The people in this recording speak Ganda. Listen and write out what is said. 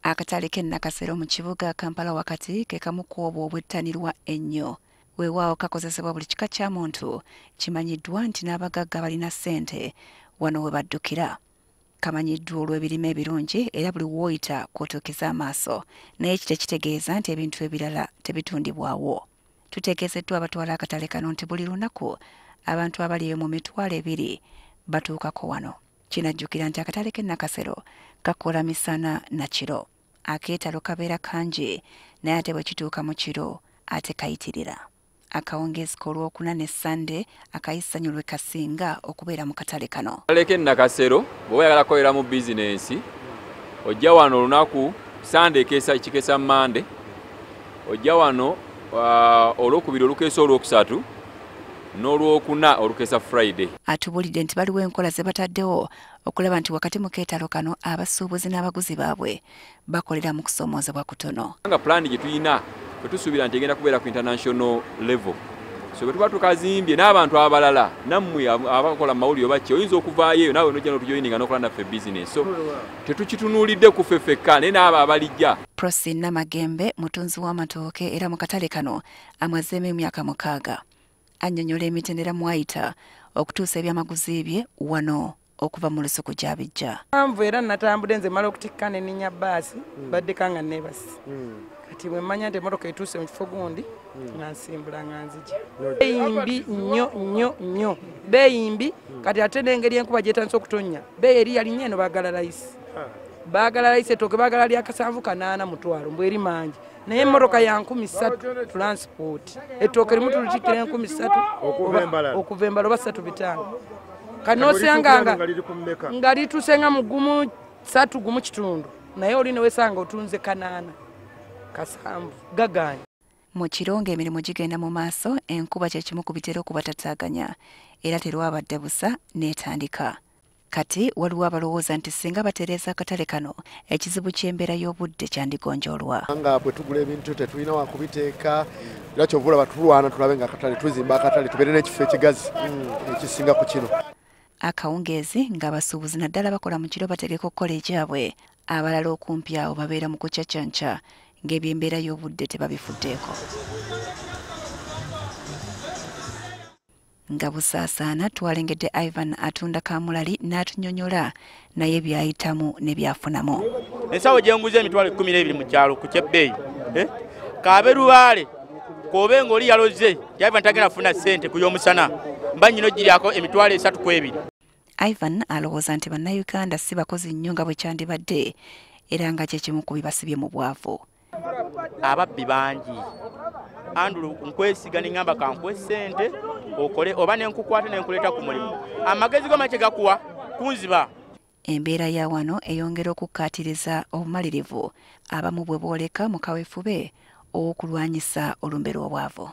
Akatale k'e Nakasero mu kibuga Kampala wakati ke kamu ku obwo obwettanirwa ennyo. Weewaawo kakozesebwa buli kika kya muntu, kimanyiddwa nti n'abagagga balina ssente wano we baddukira. Kamanyiddwa olw'ebirime ebirungi era buli w'oyita kw'otuukiza amaaso, naye kitegeeza nti ebintu ebirala tebitundibwawo. Tutegeezeddwa abatwala akatale kano nti buli lunaku abantu abali mu mitwalo 2 batuukako wano. Kinajjukira nti akatale k'e Nakasero kakola misana na kiro. Akeetalo kabeera kangi naye ate bwe kituuka mu kiro ate kayitirira. Akawungeezi k'Olwokuna ne Sande akayissanyu lwe kasinga okubeera mu katale kano. Akatale k'e Nakasero bw'oba oyagala kukolera mu bizinensi ojja wano olunaku Sande kikeesa Mande, ojja wano Olwokubiri olukeesa Olwokusatu n'Olwokuna olukeesa Friday. Atubulidde nti baliwo enkola ze bataddewo okulaba nti wakati mu keetalo kano abasuubuzi n'abaguzi baabwe bakolera mu kusomoozebwa kutono. Nga pulaani gye tulina bwe tusuubira nti egenda kubeera ku international level. So bwe tuba tukazimbye n'abantu abalala nammwe abakola mu mawulire oba ki oyinza okuvaayo naawe n'ojja n'otujoyininga n'okola naffe bizinesi. So tetukitunuulidde ku ffe ffekka naye n'abo abalijja. Prosi Namagembe mutunzi w'amatooke era mu katale kano amazeemu emyaka 6. Annyonnyola emitendera mw'ayita okutuusa ebyamaguzi bye wano okuva mu lusuku gy'abijja. Anvu era natambudde nze mala okutikka ne nninya bbaasi baddeka nga neebasi. Kati bwe mmanya nti emmotoka etuuse mu kifo gundi nga nsimbula nga nzija. Beeyimbi nnyo. Beeyimbi kati ate n'engeri enkuba gyetandise okutonnya. Beeyi eri yalinnya eno baagala layisi. Baagala layisi ettooke baagala lya kasanvu 80 mutwalo mbwe eri mangi. Naye emmotoka ya 1300 transport. Ettooke limu tulutikkira 1300 okuva embala oba 3-5. Kanosanga nga lituuse nga mu 3 gumu kitundu. Naye oli ne wesanga otunze 8 kasanvu gaganya. Mu kiro ng'emirimu gigenda mu maaso, enkuba kye kimu ku bitera okubatattaaganya era terwabadde busa n'etandika. Kati waliwo abalowooza nti singa batereeza akatale kano ekizibu ky'embeera y'obudde kyandigonjoolwa. Nga bwe tugula ebintu tetulina wa kubiteeka era kyovula batulwana tulabe nga akatale tuzimba akatale tubeere n'ekifo ekigazi ekisinga ku kino. Akawungeezi ng'abasuubuzi naddala bakola mu kiro bategeka okukola ekyabwe, abalala okumpi awo babeera mu kucaccanca ng'ebyembeera y'obudde tebabifuddeeko. Nga busaasaana twalengedde Ivan atunda kamulali n'atunnyonnyola naye byayitamu ne byafunamu. Ensawo gye nguze emitwalo 12 mu kyalo ku kyebbeeyi. Kaaberubaale k'obe ng'oli yaloze Ivan tagenda kufuna ssente ku y'omusana mba nnyino giryako emitwalo 3-2. Ivan alowooza nti bannayuganda si bakozi nnyo nga bwe kyandibadde era nga kye kimu ku bibasibye mu bwavu. Ababbi bangi. Andulu nkwesiga n'ingamba kankwe ssente okole oba nenkukwata nenkuleeta ku mulimu. Amagezi go make gakuwa kunziba. Embeera ya wano eyongera okukkaatiriza obumalirivu abamu bwe booleka mu kaweefube okulwanyisa olumbe lw'obwavu.